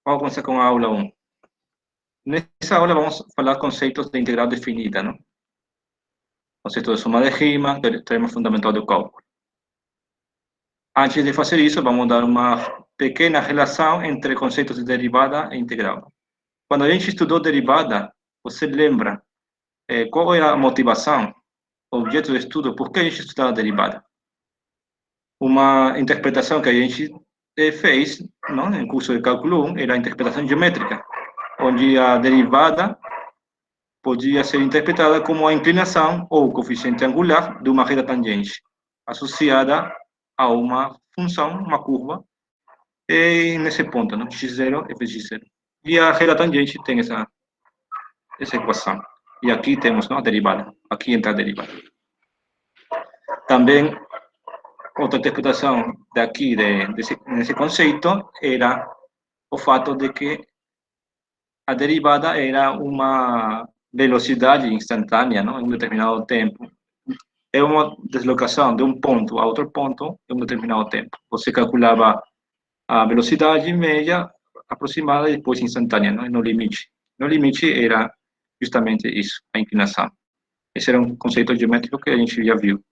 Vamos começar com a aula 1. Nessa aula vamos falar conceitos de integral definida, não? Conceito de soma de rima, teorema fundamental do cálculo. Antes de fazer isso, vamos dar uma pequena relação entre conceitos de derivada e integral. Quando a gente estudou derivada, você lembra qual era a motivação, o objeto de estudo, por que a gente estudava derivada? Uma interpretação que a gente fez, não, no curso de cálculo 1, era a interpretação geométrica, onde a derivada podia ser interpretada como a inclinação ou coeficiente angular de uma reta tangente, associada a uma função, uma curva, nesse ponto, não? x0 e fx0. E a reta tangente tem essa equação. E aqui temos, não, a derivada. Aqui entra a derivada. Também, outra interpretação daqui, desse conceito, era o fato de que a derivada era uma velocidade instantânea, não? Em um determinado tempo. É uma deslocação de um ponto a outro ponto em um determinado tempo. Você calculava a velocidade média, aproximada e depois instantânea, não? No limite. No limite era justamente isso, a inclinação. Esse era um conceito geométrico que a gente já viu.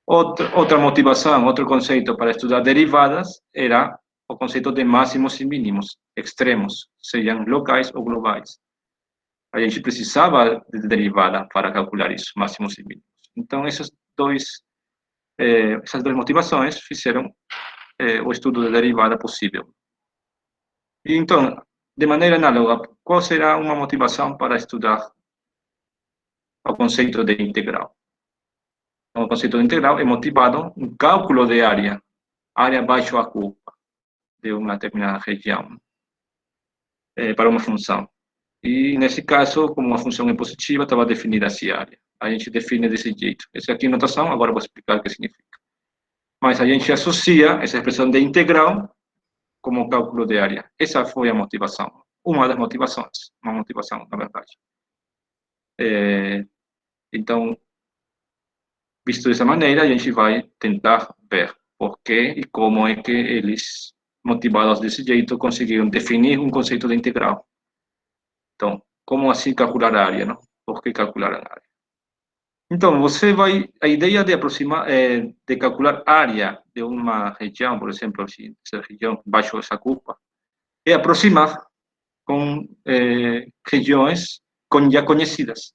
Outra motivação, outro conceito para estudar derivadas era o conceito de máximos e mínimos, extremos, sejam locais ou globais. A gente precisava de derivada para calcular isso, máximos e mínimos. Então, essas duas motivações fizeram o estudo de derivada possível. E, então, de maneira análoga, qual será uma motivação para estudar o conceito de integral? O conceito de integral é motivado no cálculo de área abaixo a curva de uma determinada região, para uma função. E, nesse caso, como uma função é positiva, estava definida essa área. A gente define desse jeito. Essa aqui é a notação, agora eu vou explicar o que significa. Mas a gente associa essa expressão de integral como cálculo de área. Essa foi a motivação. Uma das motivações. Uma motivação, na verdade. Então, visto dessa maneira, a gente vai tentar ver por que e como é que eles, motivados desse jeito, conseguiram definir um conceito de integral. Então, como assim calcular a área, não? Por que calcular a área? Então, a ideia de aproximar, de calcular a área de uma região, por exemplo, se essa região baixo essa curva, é aproximar com regiões já conhecidas.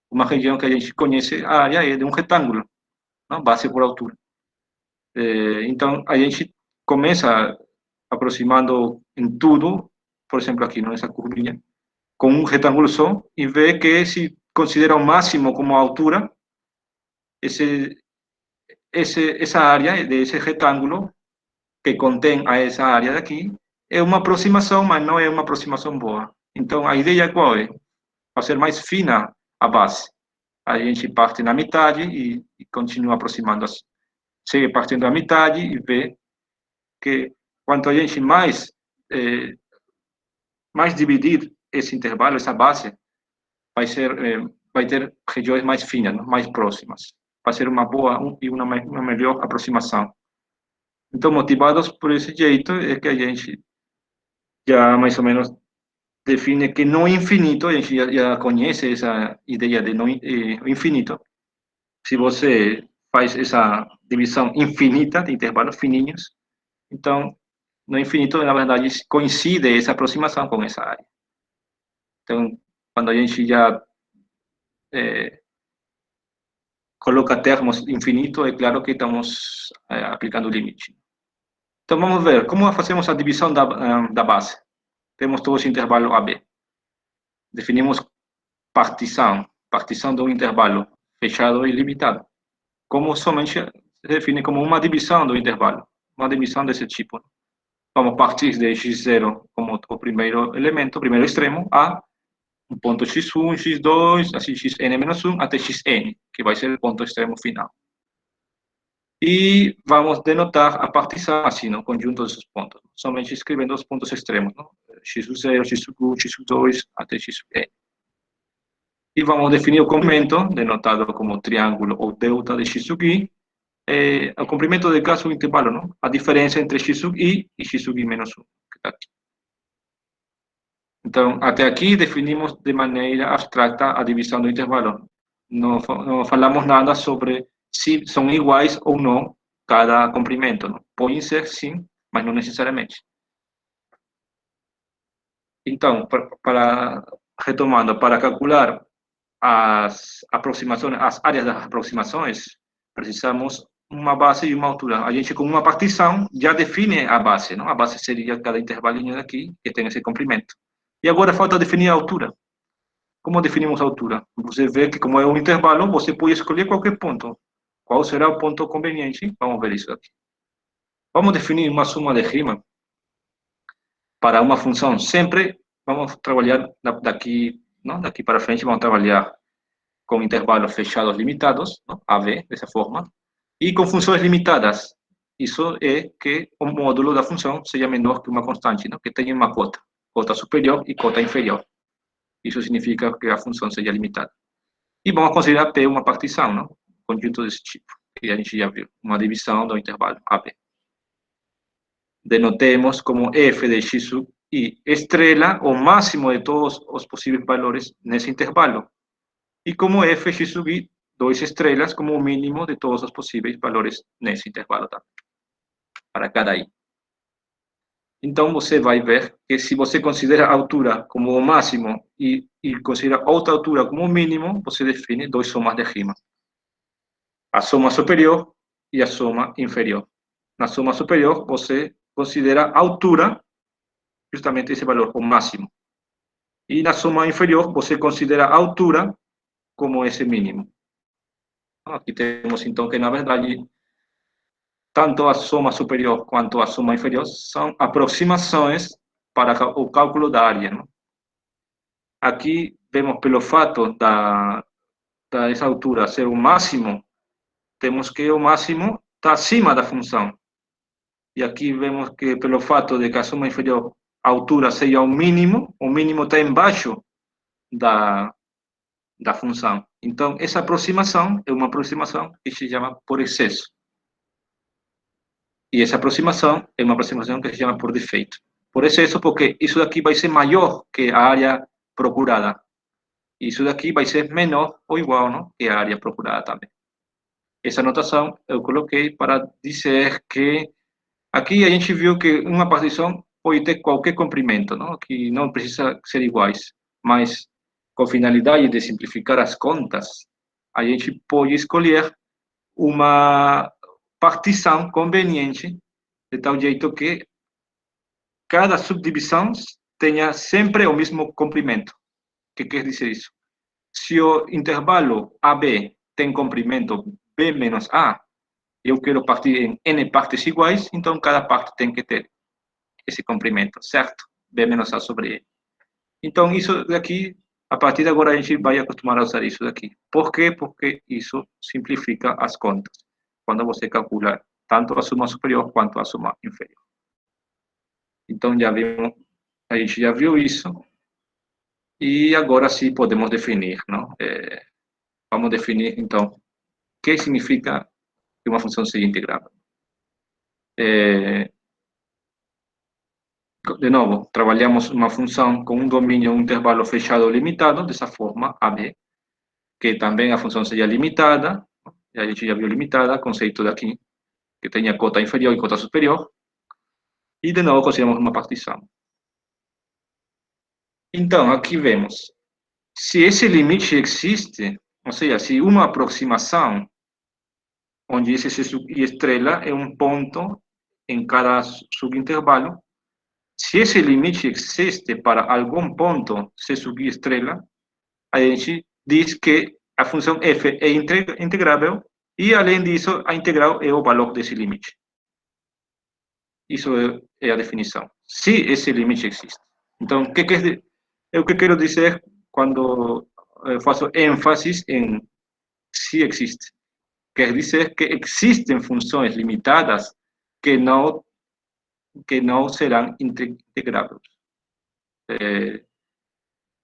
Uma região que a gente conhece, a área é de um retângulo, não? Base por altura. Então, a gente começa aproximando em tudo, por exemplo, aqui, nessa curvinha, com um retângulo só, e vê que se considera o máximo como a altura, essa área desse retângulo que contém a essa área daqui é uma aproximação, mas não é uma aproximação boa. Então, a ideia qual é? Fazer mais fina a base. A gente parte na metade e continua aproximando assim. Segue partindo da metade e vê que quanto a gente mais dividir esse intervalo, essa base, vai ter regiões mais finas, mais próximas. Vai ser uma boa e uma melhor aproximação. Então, motivados por esse jeito, é que a gente já mais ou menos define que no infinito, a gente já conhece essa ideia de infinito. Se você faz essa divisão infinita de intervalos fininhos, então, no infinito, na verdade, coincide essa aproximação com essa área. Então, quando a gente já coloca termos infinito, é claro que estamos aplicando o limite. Então, vamos ver como fazemos a divisão da base. Temos todo esse intervalo AB. Definimos partição de um intervalo fechado e limitado. Como somente se define como uma divisão do intervalo, uma divisão desse tipo. Vamos partir de x0 como o primeiro elemento, o primeiro extremo, a um ponto x1, x2, assim xn-1 até xn, que vai ser o ponto extremo final. E vamos denotar a partição assim, no conjunto desses pontos, somente escrevendo os pontos extremos, não? x0, x1, x2 até xn. E vamos definir o comprimento, denotado como triângulo ou delta de x sub i, o comprimento de caso intervalo, não? A diferença entre x sub i e x sub i menos 1, que está aqui. Então, até aqui definimos de maneira abstrata a divisão do intervalo. Não falamos nada sobre se são iguais ou não cada comprimento. Não? Podem ser, sim, mas não necessariamente. Então, retomando, para calcular as aproximações, as áreas das aproximações, precisamos uma base e uma altura. A gente, com uma partição, já define a base, não? A base seria cada intervalinho daqui, que tem esse comprimento. E agora falta definir a altura. Como definimos a altura? Você vê que, como é um intervalo, você pode escolher qualquer ponto. Qual será o ponto conveniente? Vamos ver isso aqui. Vamos definir uma suma de rima para uma função. Sempre vamos trabalhar daqui, não? Daqui para frente, vamos trabalhar com intervalos fechados limitados, não? AB, dessa forma, e com funções limitadas. Isso é que o módulo da função seja menor que uma constante, não? Que tenha uma cota superior e cota inferior. Isso significa que a função seja limitada. E vamos considerar P uma partição, não? Um conjunto desse tipo, que a gente já viu, uma divisão do intervalo AB. Denotemos como f de x sub i estrela o máximo de todos os possíveis valores nesse intervalo. E como f x sub i, 2 estrelas como o mínimo de todos os possíveis valores nesse intervalo também, para cada i. Então, você vai ver que se você considera a altura como o máximo e considera outra altura como o mínimo, você define duas somas de rima. A soma superior e a soma inferior. Na soma superior, você considera a altura, justamente esse valor, o máximo. E na soma inferior, você considera a altura como esse mínimo. Aqui temos, então, que, na verdade, tanto a soma superior quanto a soma inferior são aproximações para o cálculo da área. Não? Aqui vemos, pelo fato dessa altura ser o máximo, temos que o máximo está acima da função. E aqui vemos que, pelo fato de que a soma inferior, a altura seja o mínimo está embaixo da função. Então, essa aproximação é uma aproximação que se chama por excesso. E essa aproximação é uma aproximação que se chama por defeito. Por excesso, porque isso daqui vai ser maior que a área procurada. Isso daqui vai ser menor ou igual, não? Que a área procurada também. Essa notação eu coloquei para dizer que aqui a gente viu que uma partição pode ter qualquer comprimento, não? Que não precisa ser iguais, mas com finalidade de simplificar as contas, a gente pode escolher uma partição conveniente, de tal jeito que cada subdivisão tenha sempre o mesmo comprimento. O que quer dizer isso? Se o intervalo AB tem comprimento B menos A, eu quero partir em N partes iguais, então cada parte tem que ter esse comprimento, certo? B menos A sobre E. Então, isso daqui, a partir de agora, a gente vai acostumar a usar isso daqui. Por quê? Porque isso simplifica as contas, quando você calcula tanto a soma superior quanto a soma inferior. Então, já vimos, a gente já viu isso. E agora sim podemos definir, não? Vamos definir, então, o que significa que uma função seja integrável. De novo, trabalhamos uma função com um domínio, um intervalo fechado limitado, dessa forma, AB, que também a função seja limitada, e a gente já viu limitada, conceito daqui, que tenha cota inferior e cota superior, e de novo consideramos uma partição. Então, aqui vemos, se esse limite existe, ou seja, se uma aproximação, onde esse sub e estrela é um ponto em cada subintervalo, se esse limite existe para algum ponto C sub i estrela, a gente diz que a função f é integrável e, além disso, a integral é o valor desse limite. Isso é a definição. Se esse limite existe. Então, o que quero dizer quando faço ênfase em se existe? Quer dizer que existem funções limitadas que não serão integráveis.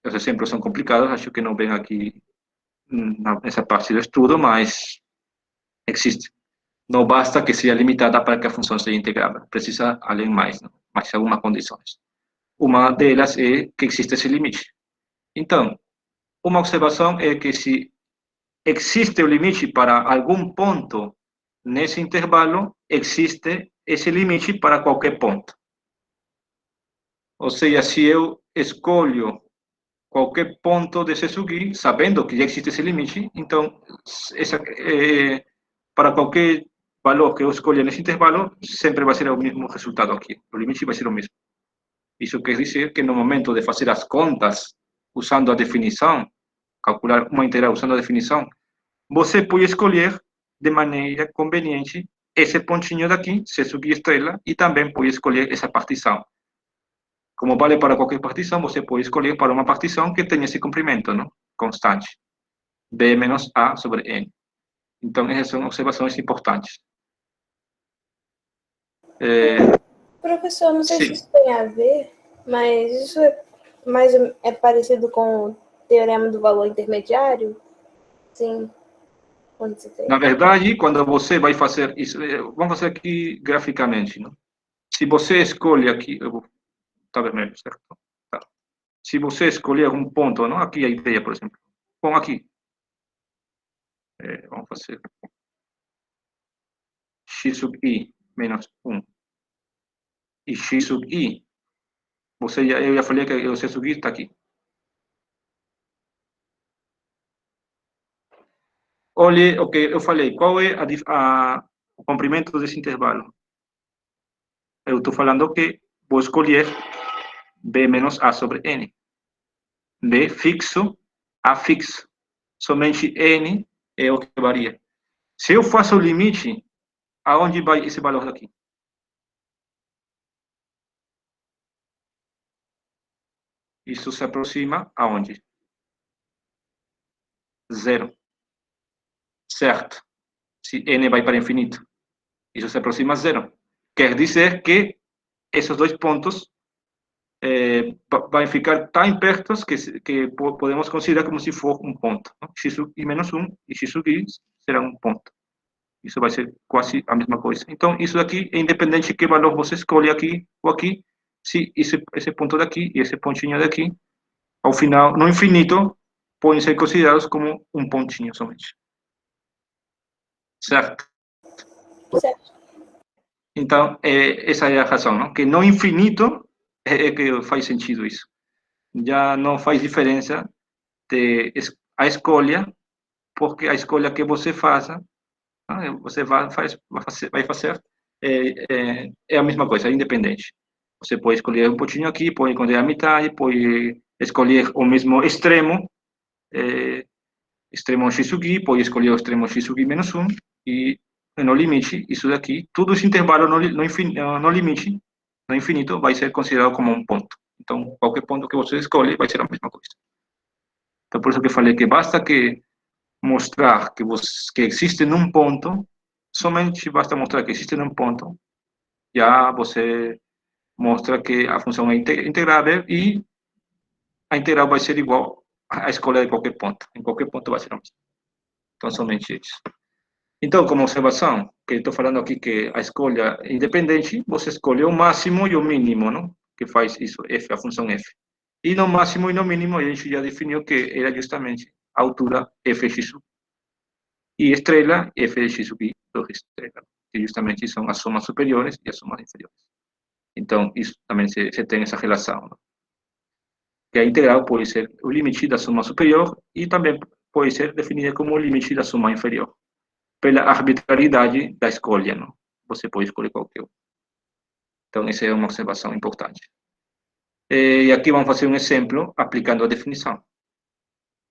Os exemplos são complicados, acho que não vem aqui nessa parte do estudo, mas existe. Não basta que seja limitada para que a função seja integrável, precisa além mais, não? Mais algumas condições. uma delas é que existe esse limite. Então, uma observação é que se existe o limite para algum ponto nesse intervalo, existe esse limite para qualquer ponto. Ou seja, se eu escolho qualquer ponto desse sugi, sabendo que já existe esse limite, então, para qualquer valor que eu escolha nesse intervalo, sempre vai ser o mesmo resultado aqui. O limite vai ser o mesmo. Isso quer dizer que no momento de fazer as contas, usando a definição, calcular uma integral usando a definição, você pode escolher de maneira conveniente esse pontinho daqui, se subir estrela, e também pode escolher essa partição. Como vale para qualquer partição, você pode escolher para uma partição que tenha esse comprimento, não? Constante. B menos A sobre N. Então, essas são observações importantes. Professor, não sei Sim. se isso tem a ver, mas isso é parecido com o teorema do valor intermediário? Sim. Onde você tem? Na verdade, quando você vai fazer isso, vamos fazer aqui graficamente, não? Se você escolhe aqui, eu vou tá vermelho, certo? Tá. Se você escolher um ponto, não? Aqui a ideia, por exemplo. Bom, aqui. Vamos fazer x sub i menos 1 e x sub i. Eu já falei que o c sub i está aqui. Olhe o que eu falei. Qual é o comprimento desse intervalo? Eu estou falando que vou escolher b menos a sobre n. B fixo, a fixo. Somente n é o que varia. Se eu faço o limite, aonde vai esse valor daqui? Isso se aproxima aonde? Zero. Certo. Se n vai para infinito, isso se aproxima a zero. Quer dizer que esses dois pontos vão ficar tão perto que podemos considerar como se for um ponto. X sub i menos 1 e x sub i será um ponto. Isso vai ser quase a mesma coisa. Então, isso daqui é independente de que valor você escolhe aqui ou aqui, se esse ponto daqui e esse pontinho daqui, ao final, no infinito, podem ser considerados como um pontinho somente. Certo? Certo. Então, essa é a razão, não? Que no infinito é que faz sentido isso. Já não faz diferença a escolha, porque a escolha que você faça, você vai fazer é a mesma coisa, é independente. Você pode escolher um pouquinho aqui, pode escolher a metade, pode escolher o mesmo extremo, extremo x sub i, pode escolher o extremo x sub i menos 1, e no limite, isso daqui, todo esse intervalo no limite, no infinito, vai ser considerado como um ponto. Então, qualquer ponto que você escolhe vai ser a mesma coisa. Então, por isso que eu falei que basta que mostrar que existe num ponto, somente basta mostrar que existe num ponto, já você mostra que a função é integrável e a integral vai ser igual à escolha de qualquer ponto. Em qualquer ponto vai ser a mesma. Então, somente isso. Então, como observação, que estou falando aqui que a escolha é independente, você escolhe o máximo e o mínimo, não? Que faz isso, f, a função f. E no máximo e no mínimo, a gente já definiu que era justamente a altura fx sub e estrela f de x sub i sobre estrela, que justamente são as somas superiores e as somas inferiores. Então, isso também se tem essa relação, não? Que a integral pode ser o limite da soma superior e também pode ser definida como o limite da soma inferior, pela arbitrariedade da escolha, não? Você pode escolher qualquer um. Então, essa é uma observação importante. E aqui vamos fazer um exemplo aplicando a definição.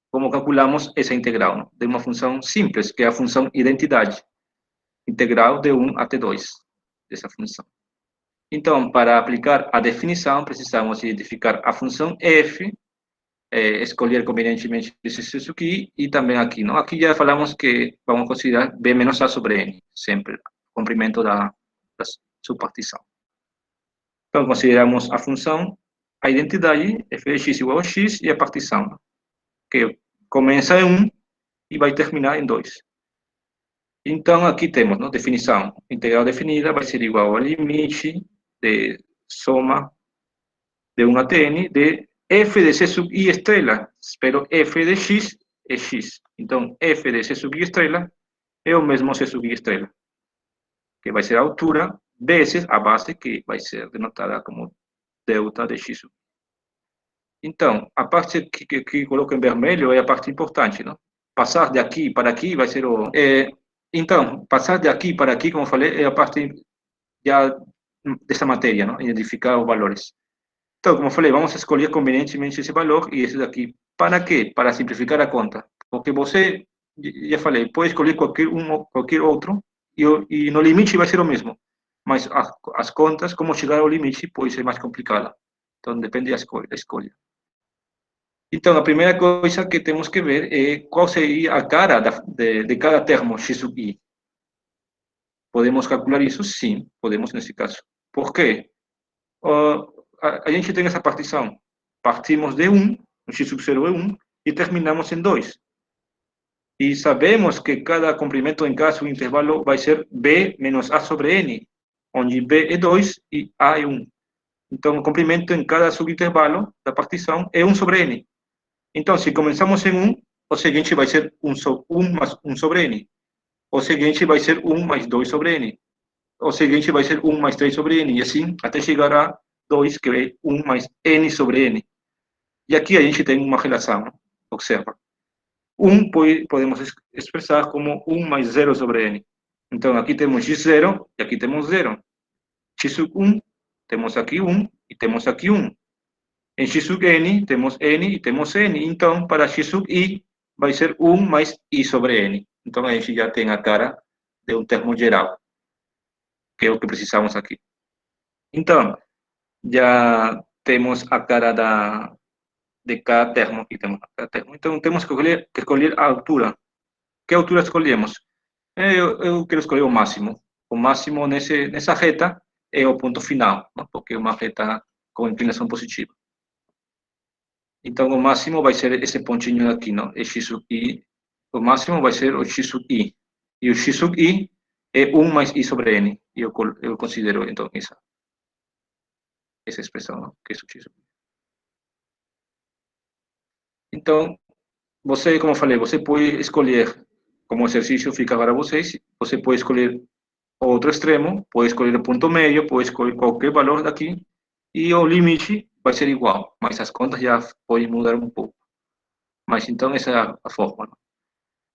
Como calculamos essa integral, não? De uma função simples, que é a função identidade. Integral de 1 até 2 dessa função. Então, para aplicar a definição, precisamos identificar a função f, escolher convenientemente isso aqui, e também aqui, não? Aqui já falamos que vamos considerar b menos a sobre n, sempre, comprimento da subpartição. Então, consideramos a função, a identidade, f de x igual a x, e a partição, que começa em 1 e vai terminar em 2. Então, aqui temos, não? Definição. Integral definida vai ser igual ao limite de soma de 1 até n, de f de c sub i estrela, pero f de x é x. Então, f de c sub i estrela é o mesmo c sub i estrela, que vai ser a altura vezes a base, que vai ser denotada como delta de x sub i. Então, a parte que coloco em vermelho é a parte importante, não? Passar de aqui para aqui vai ser o... então, passar de aqui para aqui, como eu falei, é a parte já dessa matéria, não? Identificar os valores. Então, como eu falei, vamos escolher convenientemente esse valor e esse daqui. Para quê? Para simplificar a conta. Porque você, já falei, pode escolher qualquer outro e no limite vai ser o mesmo. Mas as contas, como chegar ao limite, pode ser mais complicada. Então, depende da escolha. Então, a primeira coisa que temos que ver é qual seria a cara de cada termo x sub i. Podemos calcular isso? Sim, podemos nesse caso. Por quê? A gente tem essa partição. Partimos de 1, o x sub 0 é 1, e terminamos em 2. E sabemos que cada comprimento em cada subintervalo vai ser b menos a sobre n, onde b é 2 e a é 1. Então, o comprimento em cada subintervalo da partição é 1 sobre n. Então, se começamos em 1, o seguinte vai ser 1 mais 1 sobre n. O seguinte vai ser 1 mais 2 sobre n. O seguinte vai ser 1 mais 3 sobre n. E assim, até chegar a 2, que é 1 mais n sobre n. E aqui a gente tem uma relação. Observa. 1 podemos expressar como 1 mais 0 sobre n. Então, aqui temos x0 e aqui temos 0. x sub 1, temos aqui 1 e temos aqui 1. Em x sub n, temos n e temos n. Então, para x sub i, vai ser 1 mais i sobre n. Então, a gente já tem a cara de um termo geral, que é o que precisamos aqui. Então, já temos a cara de cada termo aqui. Então, temos que escolher a altura. Que altura escolhemos? Eu quero escolher o máximo. O máximo nessa reta é o ponto final, não? Porque é uma reta com inclinação positiva. Então, o máximo vai ser esse pontinho aqui, não? É x sub i. O máximo vai ser o x sub i. E o x sub i é 1 mais i sobre n. E eu considero, então, essa expressão, não? Que é o x sub i. Então, você, como eu falei, você pode escolher, como exercício fica para vocês, você pode escolher outro extremo, pode escolher o ponto médio, pode escolher qualquer valor daqui, e o limite vai ser igual, mas as contas já podem mudar um pouco. Mas então essa é a fórmula.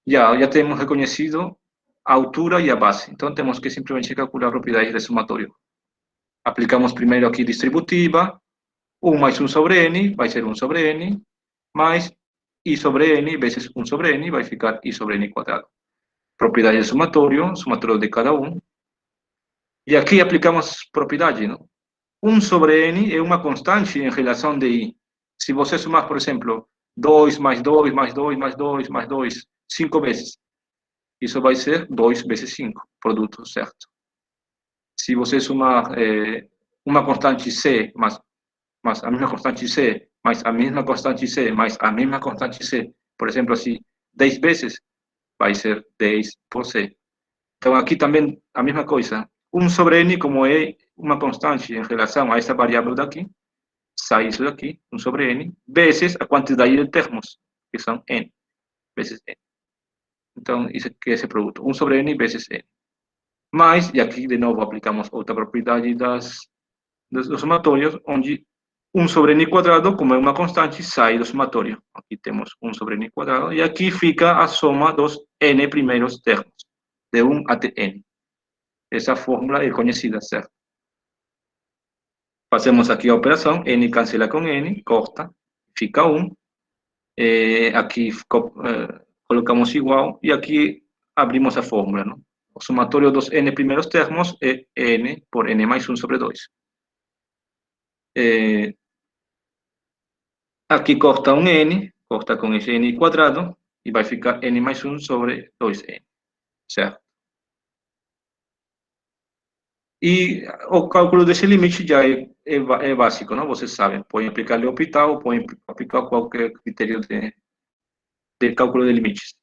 Já temos reconhecido a altura e a base, então temos que simplesmente calcular a propriedade de somatório. Aplicamos primeiro aqui distributiva, 1 mais 1 sobre n, vai ser 1 sobre n, mais i sobre n vezes 1 sobre n, vai ficar i sobre n quadrado. Propriedade de somatório de cada um. E aqui aplicamos propriedade, não? 1 sobre n é uma constante em relação de i. Se você somar, por exemplo, 2 mais 2 mais 2 mais 2 mais 2, 5 vezes, isso vai ser 2 vezes 5, produto certo. Se você somar uma constante c mais a mesma constante c, mais a mesma constante c, mais a mesma constante c, por exemplo, assim, 10 vezes, vai ser 10 por c. Então, aqui também a mesma coisa. 1 sobre n, como é uma constante em relação a essa variável daqui, sai isso daqui, 1 sobre n, vezes a quantidade de termos, que são n, vezes n. Então, isso aqui é esse produto, 1 sobre n vezes n. Mas, e aqui de novo aplicamos outra propriedade dos somatórios, onde 1 sobre n quadrado, como é uma constante, sai do somatório. Aqui temos 1 sobre n quadrado, e aqui fica a soma dos n primeiros termos, de 1 até n. Essa fórmula é conhecida, certo? Fazemos aqui a operação, n cancela com n, corta, fica 1. Aqui colocamos igual, e aqui abrimos a fórmula, não? O somatório dos n primeiros termos é n por n mais 1 sobre 2. Aqui corta um n, corta com esse n quadrado, e vai ficar n mais 1 sobre 2n, certo? E o cálculo desse limite já é básico, não? Vocês sabem, podem aplicar L'Hopital, podem aplicar qualquer critério de cálculo de limites.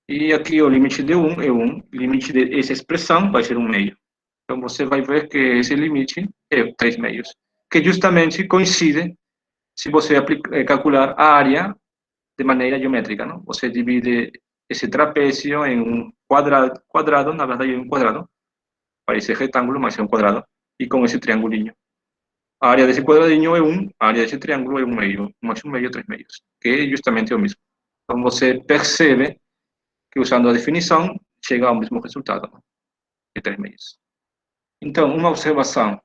E aqui o limite de 1 é 1, limite dessa expressão vai ser 1 meio. Então, você vai ver que esse limite é 3 meios, que justamente coincide se você calcular a área de maneira geométrica, não? Você divide esse trapézio em um quadrado, na verdade é um quadrado, parece retângulo, mas é um quadrado, e com esse triangulinho. A área desse quadradinho é 1, a área desse triângulo é 1 meio, 1 meio, 3 meios, que é justamente o mesmo. Então você percebe que usando a definição chega ao mesmo resultado, não? De 3 meios. Então, uma observação,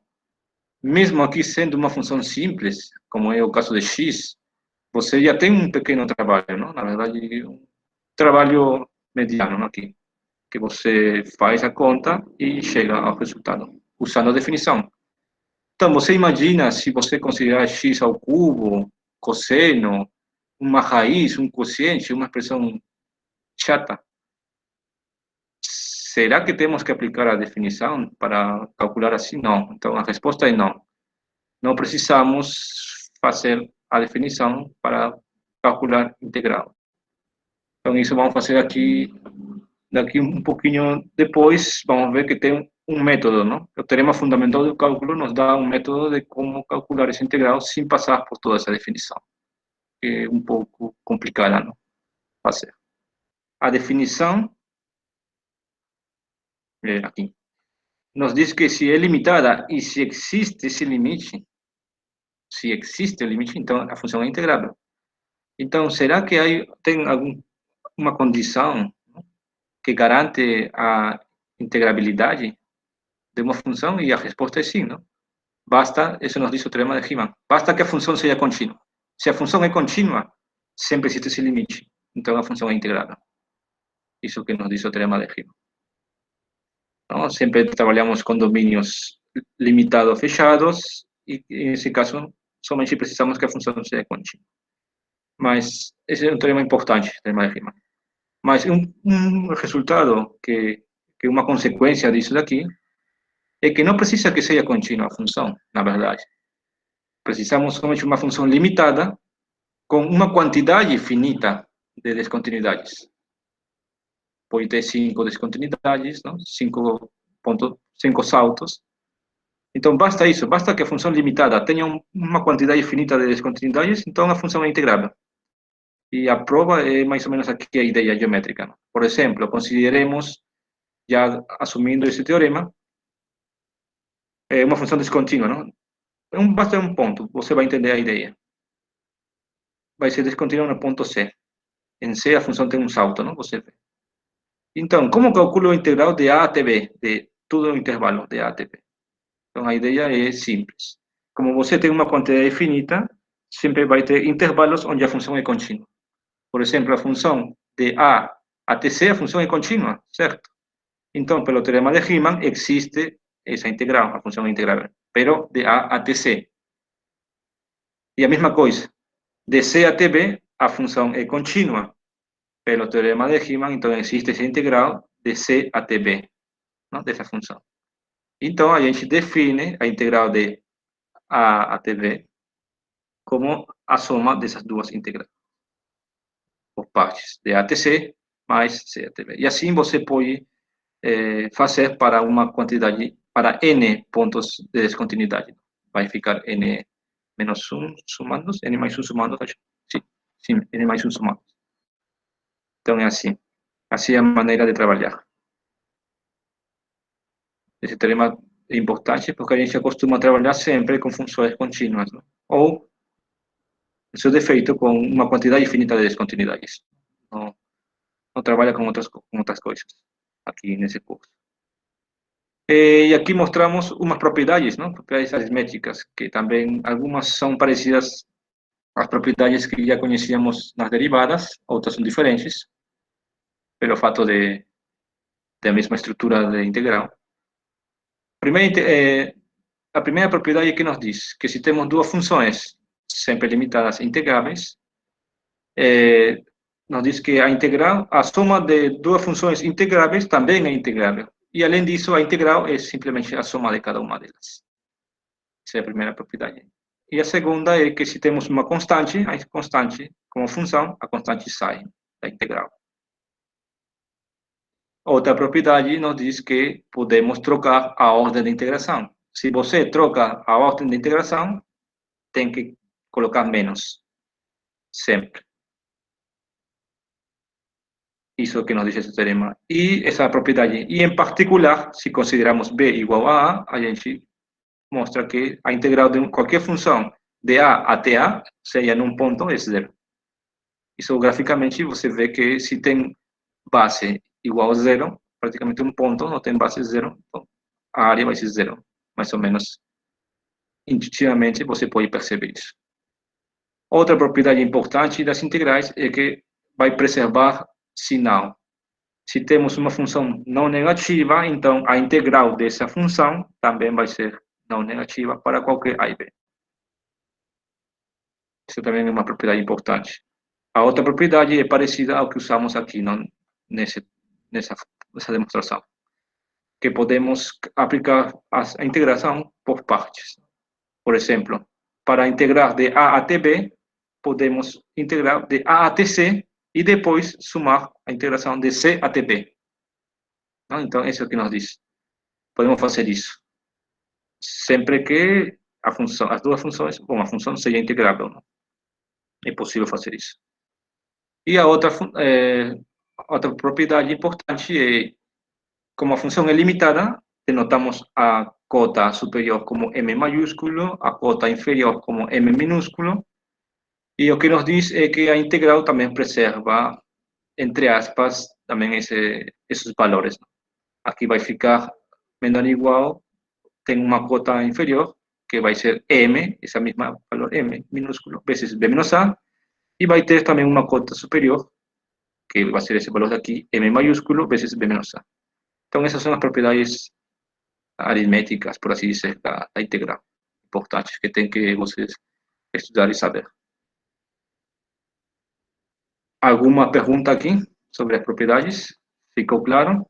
mesmo aqui sendo uma função simples, como é o caso de x, você já tem um pequeno trabalho, não? Na verdade, um trabalho mediano, não? Aqui, que você faz a conta e chega ao resultado, usando a definição. Então, você imagina se você considerar x ao cubo, cosseno, uma raiz, um quociente, uma expressão chata. Será que temos que aplicar a definição para calcular assim? Não. Então, a resposta é não. Não precisamos fazer a definição para calcular integral. Então, isso vamos fazer aqui, daqui um pouquinho depois, vamos ver que tem um método, não? O teorema fundamental do cálculo nos dá um método de como calcular essa integral sem passar por toda essa definição, que é um pouco complicada, não? Fazer. A definição, aqui, nos diz que se é limitada e se existe esse limite, se existe o limite, então a função é integrável. Então, será que tem alguma condição que garante a integrabilidade de uma função? E a resposta é sim, não? Basta, isso nos diz o teorema de Riemann, basta que a função seja contínua. Se a função é contínua, sempre existe esse limite, então a função é integrável. Isso que nos diz o teorema de Riemann. Não? Sempre trabalhamos com domínios limitados fechados, e nesse caso, somente precisamos que a função seja contínua. Mas esse é um teorema importante, o teorema de Riemann. Mas um resultado que uma consequência disso daqui é que não precisa que seja contínua a função, na verdade. Precisamos somente de uma função limitada com uma quantidade finita de descontinuidades. Pode ter 5 descontinuidades, não? 5 saltos. Então, basta isso, basta que a função limitada tenha uma quantidade finita de descontinuidades, então a função é integrável. E a prova é mais ou menos aqui a ideia geométrica, não? Por exemplo, consideremos, já assumindo esse teorema, uma função descontínua, não? Basta um ponto, você vai entender a ideia. Vai ser descontínua no ponto C. Em C, a função tem um salto, não? Você vê. Então, como calculo o integral de A até B, de todo o intervalo de A até B? Então, a ideia é simples. Como você tem uma quantidade finita, sempre vai ter intervalos onde a função é contínua. Por exemplo, a função de A até C, a função é contínua, certo? Então, pelo teorema de Riemann, existe essa integral, a função é integrável, pero de A até C. E a mesma coisa, de C até B, a função é contínua. Pelo teorema de Riemann, então existe essa integral de C até B, não? Dessa função. Então, a gente define a integral de A até B como a soma dessas duas integrais, por partes, de A até C mais C até B. E assim você pode fazer para uma quantidade, para n pontos de descontinuidade. Vai ficar n menos 1 somando, n mais 1 somando, sim, n mais 1 somando. Então é assim. Assim é a maneira de trabalhar. Esse teorema é importante porque a gente acostuma trabalhar sempre com funções contínuas, não? Ou, em seu defeito, com uma quantidade infinita de descontinuidades. Não trabalha com outras coisas aqui nesse curso. E aqui mostramos umas propriedades, não? Propriedades aritméticas, que também algumas são parecidas às propriedades que já conhecíamos nas derivadas, outras são diferentes, pelo fato de a mesma estrutura de integral. A primeira propriedade que nos diz que se temos duas funções sempre limitadas e integráveis, nos diz que a integral, a soma de duas funções integráveis também é integrável. E, além disso, a integral é simplesmente a soma de cada uma delas. Essa é a primeira propriedade. E a segunda é que se temos uma constante, a constante como função, a constante sai da integral. Outra propriedade nos diz que podemos trocar a ordem de integração. se você troca a ordem de integração, tem que colocar menos, sempre. Isso que nos diz esse teorema. E essa propriedade. E, em particular, se consideramos b igual a a gente mostra que a integral de qualquer função de a até a, seja num ponto, é zero. Isso, graficamente, você vê que se tem base igual a zero, praticamente um ponto não tem base zero, então a área vai ser zero. Mais ou menos, intuitivamente, você pode perceber isso. Outra propriedade importante das integrais é que vai preservar sinal. Se temos uma função não negativa, então a integral dessa função também vai ser não negativa para qualquer a e b. Isso também é uma propriedade importante. A outra propriedade é parecida ao que usamos aqui nessa demonstração, que podemos aplicar a integração por partes. Por exemplo, para integrar de a até b, podemos integrar de a até c e depois somar a integração de c até b. Então, isso é o que nos diz. Podemos fazer isso. Sempre que as duas funções, a função seja integrável. Não? É possível fazer isso. E a outra propriedade importante é, como a função é limitada, denotamos a cota superior como M maiúsculo, a cota inferior como M minúsculo, e o que nos diz é que a integral também preserva, entre aspas, também esses valores. Aqui vai ficar menor ou igual, tem uma cota inferior, que vai ser M, essa mesma valor M minúsculo, vezes B menos A, e vai ter também uma cota superior, que vai ser esse valor daqui, M maiúsculo, vezes B menos A. Então, essas são as propriedades aritméticas, por assim dizer, da integral, importantes, que tem que vocês estudar e saber. Alguma pergunta aqui sobre as propriedades? Ficou claro?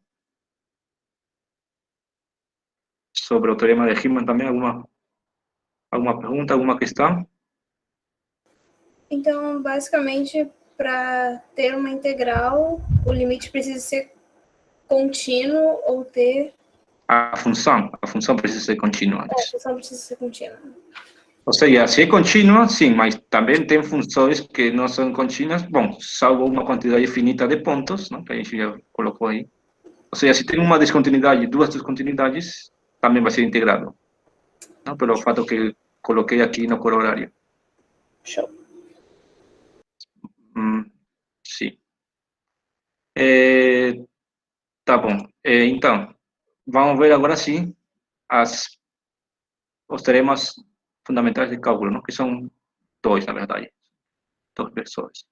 Sobre o teorema de Riemann também, alguma pergunta, alguma questão? Então, basicamente, para ter uma integral, o limite precisa ser contínuo ou ter... A função precisa ser contínua. A função precisa ser contínua. Ou seja, se é contínua, sim, mas também tem funções que não são contínuas, bom, salvo uma quantidade finita de pontos, não, que a gente já colocou aí. Ou seja, se tem uma descontinuidade, duas descontinuidades, também vai ser integrado. Não, pelo fato que coloquei aqui no corolário. Show. Sim. Tá bom. Então, vamos ver agora sim os teoremas fundamentais de cálculo, não? Que são dois, na verdade. Dois versões.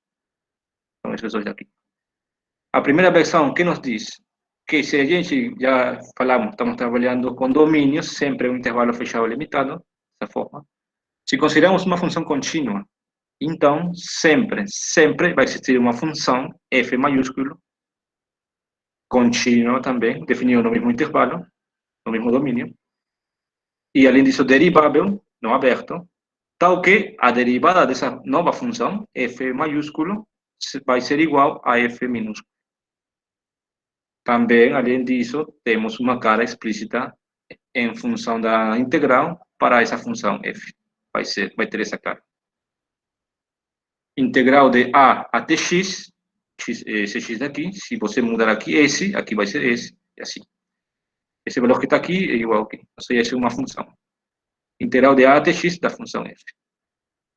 São esses dois daqui. A primeira versão, que nos diz? Que se a gente, já falamos, estamos trabalhando com domínios, sempre um intervalo fechado limitado, dessa forma. Se consideramos uma função contínua, então sempre vai existir uma função f maiúsculo, contínua também, definida no mesmo intervalo, no mesmo domínio, e além disso derivável, não aberto, tal que a derivada dessa nova função, f maiúsculo, vai ser igual a f minúsculo. Também, além disso, temos uma cara explícita em função da integral para essa função f. Vai ter essa cara. Integral de a até x, esse x daqui, se você mudar aqui esse, aqui vai ser esse, e assim. Esse valor que está aqui é igual aqui. Ou seja, essa é uma função. Integral de a até x da função f.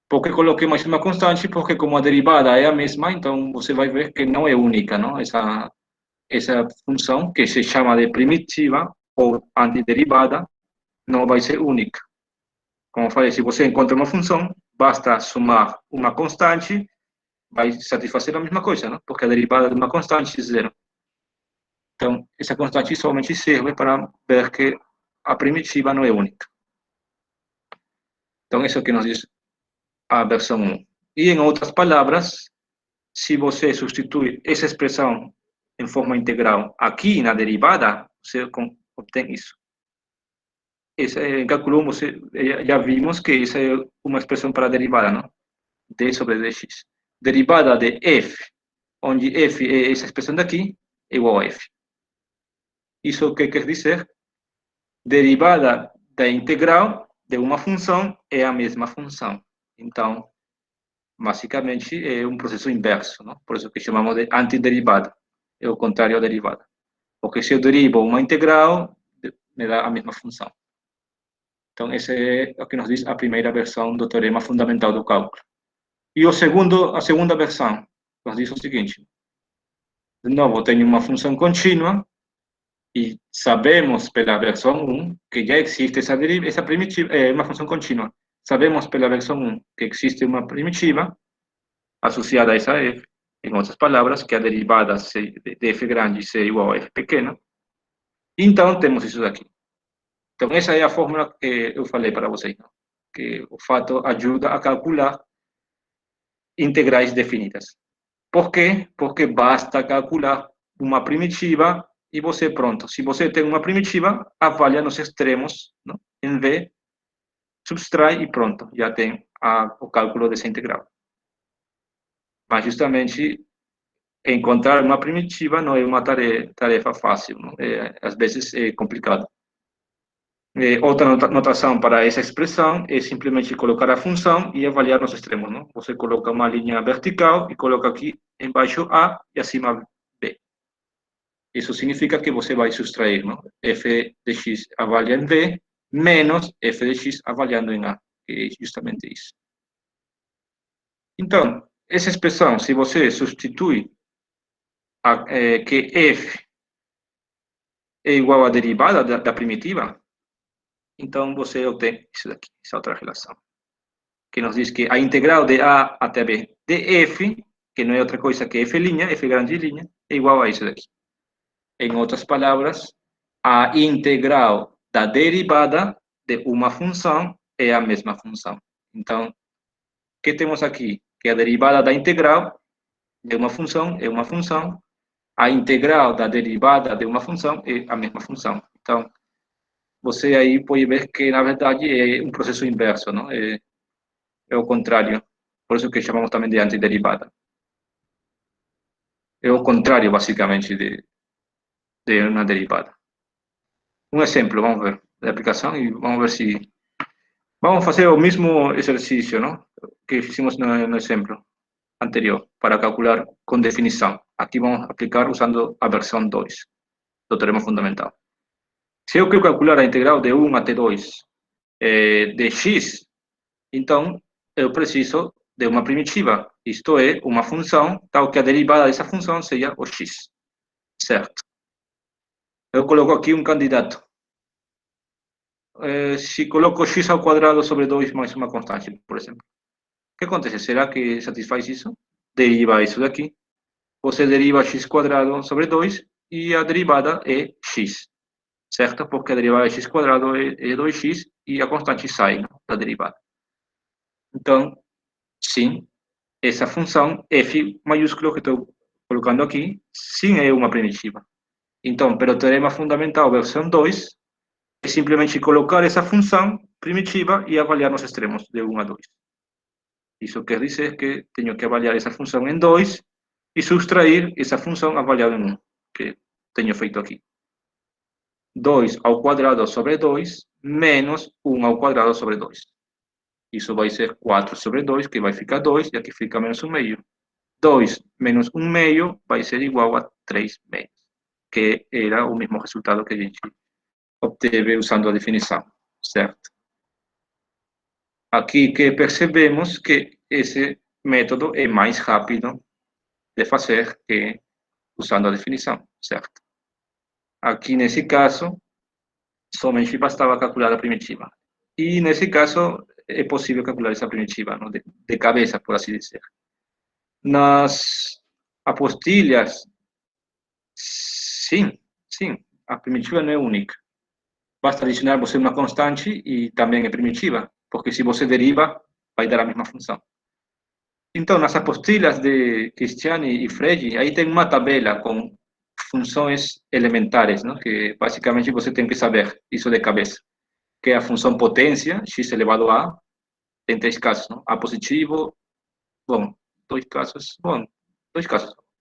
Por que coloquei mais uma constante? Porque como a derivada é a mesma, então você vai ver que não é única, não? Essa função, que se chama de primitiva ou antiderivada, não vai ser única. Como eu falei, se você encontra uma função, basta somar uma constante, vai satisfazer a mesma coisa, não? Porque a derivada de uma constante é zero. Então, essa constante somente serve para ver que a primitiva não é única. Então, isso é o que nos diz a versão 1. E, em outras palavras, se você substitui essa expressão em forma integral aqui na derivada, você obtém isso. Em cálculo 1, já vimos que essa é uma expressão para a derivada, não? D sobre dx. Derivada de f, onde f é essa expressão daqui, é igual a f. Isso o que quer dizer? Derivada da integral de uma função é a mesma função. Então, basicamente, é um processo inverso, não? Por isso que chamamos de antiderivada. É o contrário à derivada. Porque se eu derivo uma integral, me dá a mesma função. Então, esse é o que nos diz a primeira versão do teorema fundamental do cálculo. E a segunda versão nos diz o seguinte: de novo, tenho uma função contínua e sabemos pela versão 1 que já existe essa primitiva, uma função contínua. Sabemos pela versão 1 que existe uma primitiva associada a essa f, em outras palavras, que a derivada de f grande é igual a f pequena. Então, temos isso daqui. Então, essa é a fórmula que eu falei para vocês, não? Que o fato ajuda a calcular integrais definidas. Por quê? Porque basta calcular uma primitiva e você, pronto. Se você tem uma primitiva, avalia nos extremos, não? Em V, subtrai e pronto, já tem o cálculo dessa integral. Mas, justamente, encontrar uma primitiva não é uma tarefa fácil, não? Às vezes é complicado. Outra notação para essa expressão é simplesmente colocar a função e avaliar nos extremos, não? Você coloca uma linha vertical e coloca aqui embaixo A e acima B. Isso significa que você vai subtrair, não? F de x avalia em V menos f de x avaliando em A, que é justamente isso. Então, essa expressão, se você substitui que f é igual à derivada da primitiva, então você obtém isso daqui, essa outra relação, que nos diz que a integral de A até B de f, que não é outra coisa que f', f grande linha, é igual a isso daqui. Em outras palavras, a integral da derivada de uma função é a mesma função. Então, o que temos aqui? Que a derivada da integral de uma função é uma função, a integral da derivada de uma função é a mesma função. Então, você aí pode ver que, na verdade, é um processo inverso, não? É o contrário. Por isso que chamamos também de antiderivada. É o contrário, basicamente, de uma derivada. Um exemplo, vamos ver, de aplicação e vamos ver se... Vamos fazer o mesmo exercício, não? Que fizemos no exemplo anterior, para calcular com definição. Aqui vamos aplicar usando a versão 2 do teorema fundamental. Se eu quero calcular a integral de 1 até 2 de x, então eu preciso de uma primitiva, isto é, uma função, tal que a derivada dessa função seja o x, certo? Eu coloco aqui um candidato. Se coloco x ao quadrado sobre 2 mais uma constante, por exemplo, o que acontece? Será que satisfaz isso? Deriva isso daqui. Você deriva x quadrado sobre 2 e a derivada é x, certo? Porque a derivada de x quadrado é 2x e a constante sai, não, da derivada. Então, sim, essa função f maiúsculo que estou colocando aqui, sim é uma primitiva. Então, pelo teorema fundamental versão 2, é simplesmente colocar essa função primitiva e avaliar nos extremos de 1 a 2. Isso quer dizer que tenho que avaliar essa função em 2 e subtrair essa função avaliada em 1, que tenho feito aqui. 2 ao quadrado sobre 2 menos 1 ao quadrado sobre 2. Isso vai ser 4 sobre 2, que vai ficar 2, e aqui fica menos 1 meio. 2 menos 1 meio vai ser igual a 3 meios, que era o mesmo resultado que a gente obteve usando a definição, certo? Aqui que percebemos que esse método é mais rápido de fazer que usando a definição, certo? Aqui, nesse caso, somente bastava calcular a primitiva. E, nesse caso, é possível calcular essa primitiva, não? De cabeça, por assim dizer. Nas apostilhas, sim, a primitiva não é única. Basta adicionar você uma constante e também é primitiva, porque se você deriva, vai dar a mesma função. Então, nas apostilhas de Cristiani e Frege, aí tem uma tabela com funções elementares, não? Que basicamente você tem que saber isso de cabeça, que é a função potência, x elevado a, tem 3 casos, não? A positivo, bom, dois casos,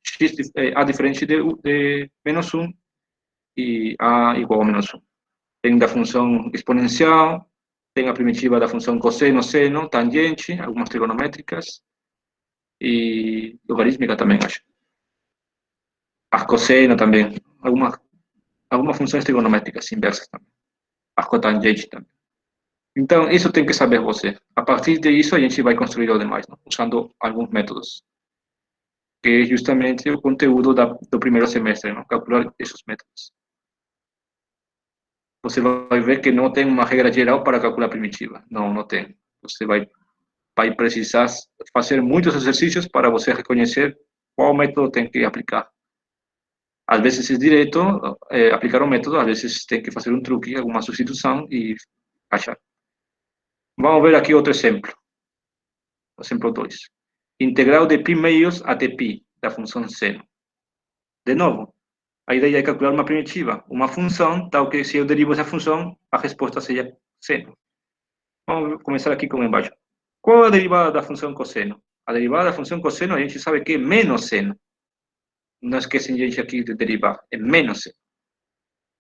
x, a diferente de menos 1 e a igual a menos 1. Tem da função exponencial, tem a primitiva da função cosseno, seno, tangente, algumas trigonométricas, e logarítmica também, acho. Arcosseno também, algumas funções trigonométricas inversas também. Arcotangente também. Então, isso tem que saber você. A partir disso, a gente vai construir o demais, não? Usando alguns métodos, que é justamente o conteúdo do primeiro semestre, não? Calcular esses métodos. Você vai ver que não tem uma regra geral para calcular primitiva. Não, não tem. Você vai precisar fazer muitos exercícios para você reconhecer qual método tem que aplicar. Às vezes é direto aplicar o método, às vezes tem que fazer um truque, alguma substituição e achar. Vamos ver aqui outro exemplo. Exemplo 2. Integral de π meios até π, da função seno. De novo, a ideia é calcular uma primitiva, uma função, tal que se eu derivo essa função, a resposta seja seno. Vamos começar aqui com embaixo. Qual é a derivada da função cosseno? A derivada da função cosseno a gente sabe que é menos seno. Não esquecem, gente, aqui de derivar. É menos seno.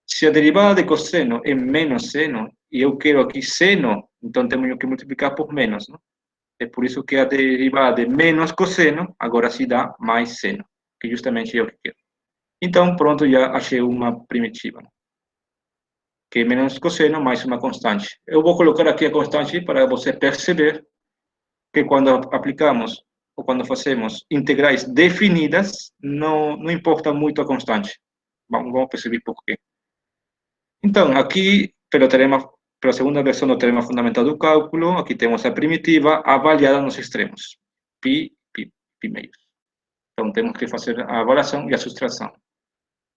Se a derivada de cosseno é menos seno, e eu quero aqui seno, então temos que multiplicar por menos, não? É por isso que a derivada de menos cosseno agora se dá mais seno, que justamente é o que quero. Então, pronto, já achei uma primitiva, que é menos cosseno mais uma constante. Eu vou colocar aqui a constante para você perceber que quando aplicamos ou quando fazemos integrais definidas, não importa muito a constante. Vamos perceber por quê. Então, aqui, pela segunda versão do teorema fundamental do cálculo, aqui temos a primitiva avaliada nos extremos, π, π meios. Então, temos que fazer a avaliação e a subtração.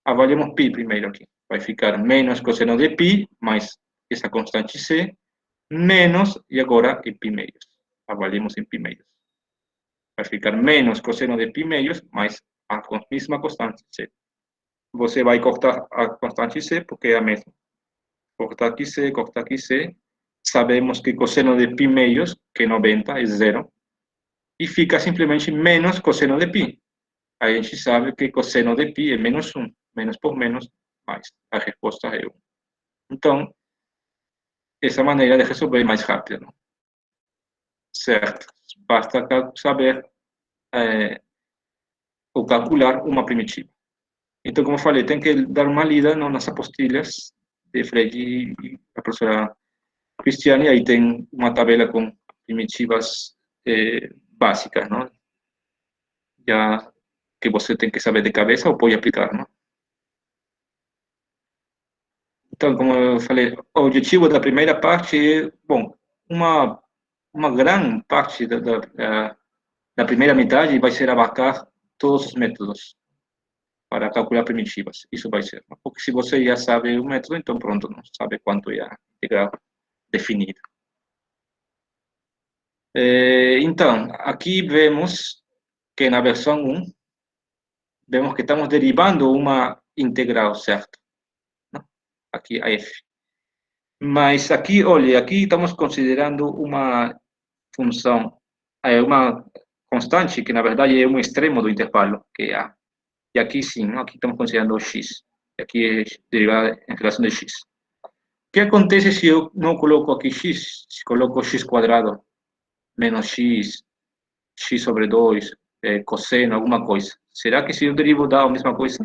Avaliamos π primeiro aqui. Vai ficar menos cosseno de π, mais essa constante c, menos, e agora em π meios. Avaliamos em π meios. Vai ficar menos cosseno de π meios, mais a mesma constante c. Você vai cortar a constante c, porque é a mesma. Cortar aqui C, sabemos que cosseno de π meios, que é 90, é zero, e fica simplesmente menos cosseno de π. A gente sabe que cosseno de π é menos 1, menos por menos, mais. A resposta é 1. Então, essa maneira de resolver é mais rápida, não? Certo? Basta saber ou calcular uma primitiva. Então, como eu falei, tem que dar uma lida nas apostilhas de Frege e a professora Cristiane, aí tem uma tabela com primitivas básicas, não? Já que você tem que saber de cabeça ou pode aplicar, não? Então, como eu falei, o objetivo da primeira parte é, bom, uma grande parte da primeira metade vai ser abarcar todos os métodos para calcular primitivas. Isso vai ser, não? Porque se você já sabe o método, então pronto, não sabe quanto é a integral definida. Então, aqui vemos que na versão 1, vemos que estamos derivando uma integral, certo? Aqui a f. Mas aqui, olha, aqui estamos considerando uma função, uma constante, que na verdade é um extremo do intervalo, que é a. E aqui sim, não? Aqui estamos considerando o x. E aqui é derivada em relação de x. O que acontece se eu não coloco aqui x? Se coloco x quadrado menos x, x sobre 2, cosseno, alguma coisa. Será que se eu derivo dá a mesma coisa?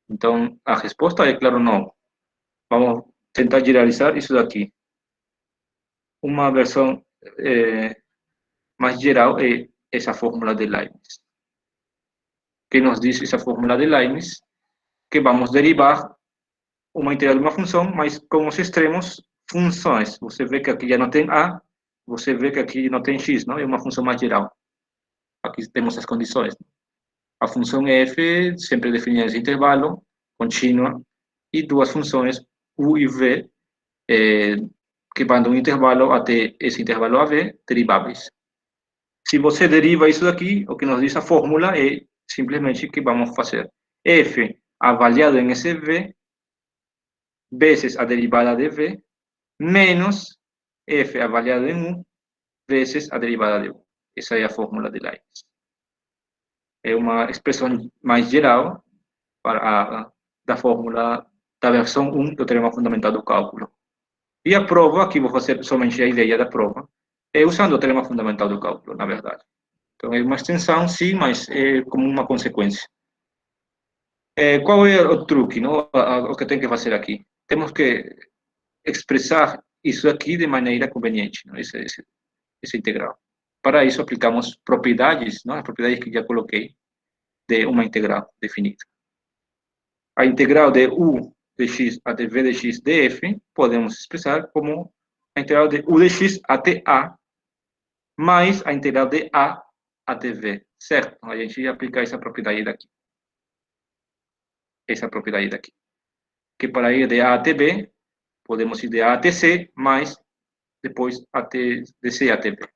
Então, a resposta é, claro, não. Vamos tentar generalizar isso daqui. Uma versão mais geral é essa fórmula de Leibniz. Que nos diz essa fórmula de Leibniz? Que vamos derivar uma integral de uma função, mas com os extremos, funções. Você vê que aqui já não tem a, você vê que aqui não tem x, não? É uma função mais geral. Aqui temos as condições. A função f, sempre definida nesse intervalo, contínua, e duas funções u e v, que vão de um intervalo até esse intervalo AV, deriváveis. Se você deriva isso daqui, o que nos diz a fórmula é simplesmente que vamos fazer f avaliado em esse v, vezes a derivada de v, menos f avaliado em u, vezes a derivada de u. Essa é a fórmula de Leibniz. É uma expressão mais geral da fórmula da versão 1 do Teorema Fundamental do Cálculo. E a prova, aqui vou fazer somente a ideia da prova, é usando o Teorema Fundamental do Cálculo, na verdade. Então, é uma extensão, sim, mas é como uma consequência. Qual é o truque, não? O que tem que fazer aqui? Temos que expressar isso aqui de maneira conveniente, não? Essa integral. Para isso, aplicamos propriedades, não? As propriedades que já coloquei de uma integral definida. A integral de u de x até v de x de f podemos expressar como a integral de u de x até a mais a integral de a até v, certo? A gente aplica essa propriedade daqui. Essa propriedade daqui. Que para ir de a até b, podemos ir de a até c, mais depois até, de c até b.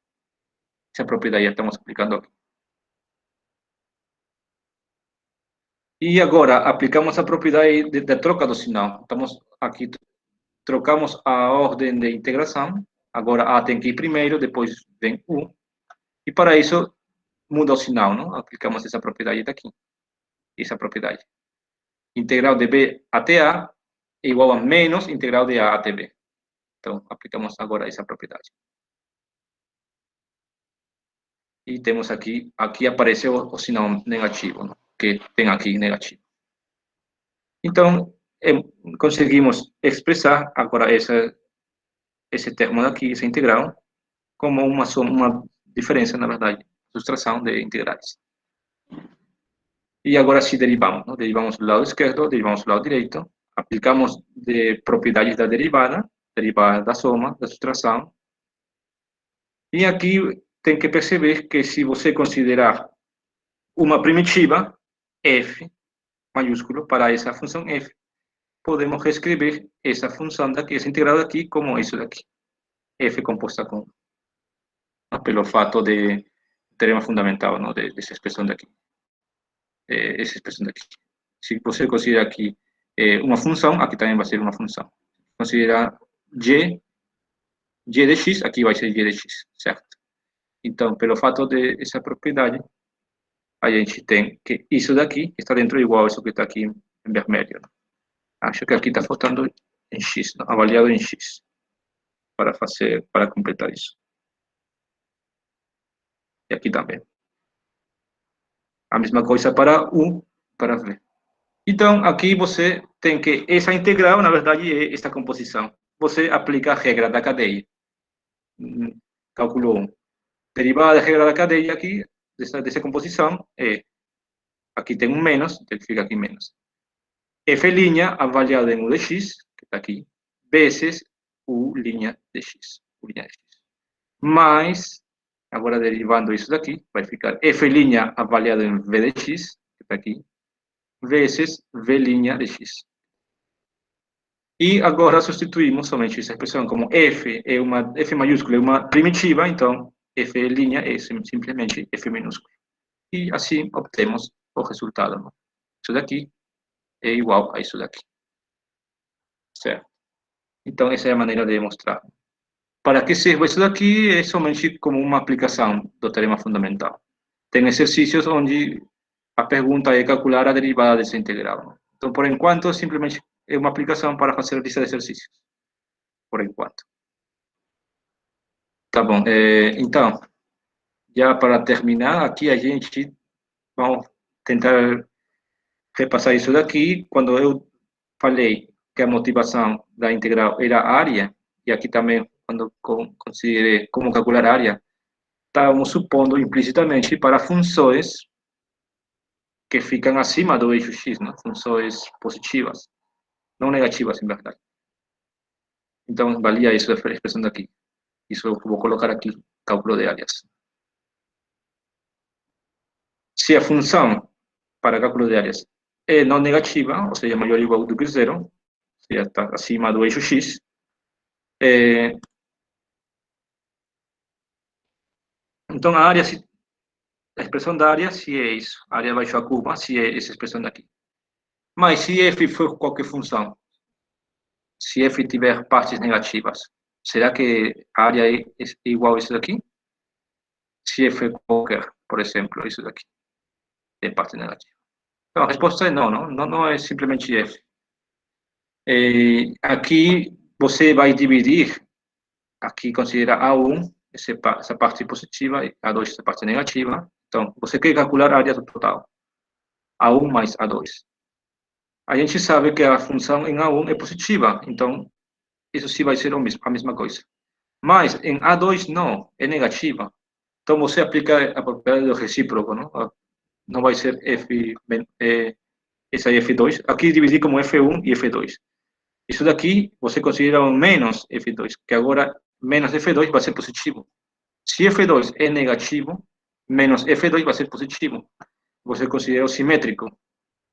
Essa propriedade estamos aplicando aqui. E agora, aplicamos a propriedade da troca do sinal. Estamos aqui, trocamos a ordem de integração. Agora, a tem que ir primeiro, depois vem u. E para isso, muda o sinal, não? Aplicamos essa propriedade daqui. Essa propriedade. Integral de b até a é igual a menos integral de a até b. Então, aplicamos agora essa propriedade. E temos aqui apareceu o sinal negativo, não? Que tem aqui negativo. Então, conseguimos expressar agora esse termo aqui, essa integral, como uma diferença, na verdade, subtração de integrais. E agora sim derivamos, não? Derivamos do lado esquerdo, derivamos do lado direito, aplicamos de propriedades da derivada da soma, da subtração. E aqui tem que perceber que se você considerar uma primitiva, f, maiúsculo, para essa função f, podemos reescrever essa função daqui, essa integral daqui, como isso daqui. F composta com, pelo fato de teorema fundamental, não, dessa expressão daqui. Essa expressão daqui. Se você considerar aqui uma função, aqui também vai ser uma função. Considerar g de x, aqui vai ser g de x, certo? Então, pelo fato de essa propriedade, a gente tem que isso daqui está dentro igual a isso que está aqui em vermelho. Acho que aqui está faltando em x, não? Avaliado em x, para completar isso. E aqui também. A mesma coisa para u, para v. Então, aqui você tem que, essa integral, na verdade, é esta composição. Você aplica a regra da cadeia. Cálculo 1. Derivada da regra da cadeia aqui, dessa composição, aqui tem um menos, então fica aqui menos. F' avaliado em u de x, que está aqui, vezes u' de x. Mais, agora derivando isso daqui, vai ficar F' avaliado em v de x, que está aqui, vezes v' de x. E agora substituímos somente essa expressão como f maiúscula é uma primitiva, então f' é simplesmente f minúsculo. E assim obtemos o resultado, não? Isso daqui é igual a isso daqui. Certo? Então, essa é a maneira de demonstrar. Para que serve isso daqui é somente como uma aplicação do teorema fundamental. Tem exercícios onde a pergunta é calcular a derivada dessa integral. Então, por enquanto, simplesmente é uma aplicação para fazer a lista de exercícios. Por enquanto. Tá bom. Então, já para terminar, aqui a gente vamos tentar repassar isso daqui. Quando eu falei que a motivação da integral era a área, e aqui também, quando considerei como calcular a área, estávamos supondo implicitamente para funções que ficam acima do eixo x, né? Funções positivas, não negativas, em verdade. Então, valia isso da expressão daqui. Isso eu vou colocar aqui, cálculo de áreas. Se a função para cálculo de áreas é não negativa, ou seja, maior ou igual do que zero, ou seja, está acima do eixo x, então a área, a expressão da área, se é isso, a área abaixo da curva, se é essa expressão daqui. Mas se f for qualquer função, se f tiver partes negativas, será que a área é igual a isso daqui? Se f é qualquer, por exemplo, isso daqui, é parte negativa. Então, a resposta é não, não é simplesmente f. aqui você vai dividir, aqui considera A1, essa parte positiva, e A2, essa parte negativa. Então, você quer calcular a área total, A1 mais A2. A gente sabe que a função em A1 é positiva, então isso sim vai ser a mesma coisa. Mas em A2 não, é negativa. Então você aplica a propriedade do recíproco, não? Não vai ser essa F2. Aqui dividir como F1 e F2. Isso daqui você considera um menos F2, que agora menos F2 vai ser positivo. Se F2 é negativo, menos F2 vai ser positivo. Você considera o simétrico,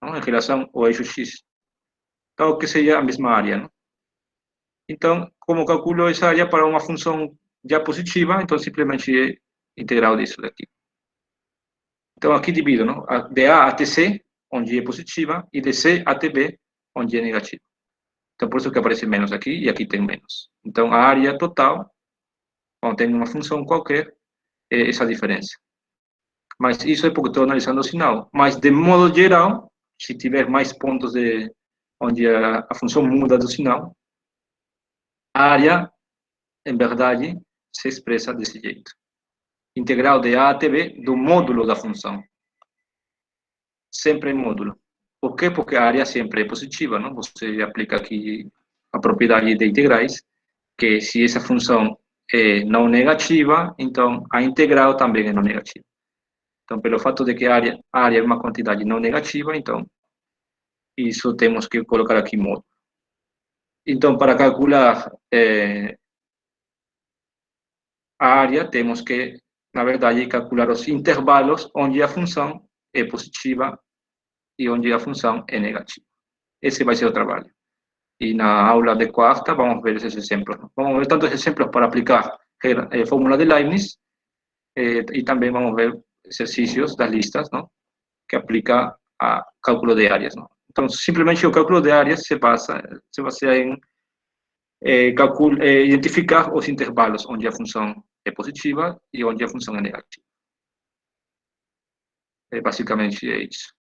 não? Em relação ao eixo X. Então, que seria a mesma área, não? Então, como calculo essa área para uma função já positiva, então simplesmente é integral disso daqui. Então, aqui divido, não? De A até C, onde é positiva, e de C até B, onde é negativa. Então, por isso que aparece menos aqui, e aqui tem menos. Então, a área total, quando tem uma função qualquer, é essa diferença. Mas isso é porque estou analisando o sinal. Mas, de modo geral, se tiver mais pontos onde a função muda do sinal, a área, em verdade, se expressa desse jeito. Integral de A até B do módulo da função. Sempre em módulo. Por quê? Porque a área sempre é positiva, não? Você aplica aqui a propriedade de integrais, que se essa função é não negativa, então a integral também é não negativa. Então, pelo fato de que a área é uma quantidade não negativa, então isso temos que colocar aqui em módulo. Então, para calcular a área, temos que, na verdade, calcular os intervalos onde a função é positiva e onde a função é negativa. Esse vai ser o trabalho. E na aula de quarta vamos ver esses exemplos. Vamos ver tantos exemplos para aplicar a fórmula de Leibniz e também vamos ver exercícios das listas, não? Que aplica a cálculo de áreas, não? Então, simplesmente o cálculo de áreas se baseia em identificar os intervalos onde a função é positiva e onde a função é negativa. Basicamente é isso.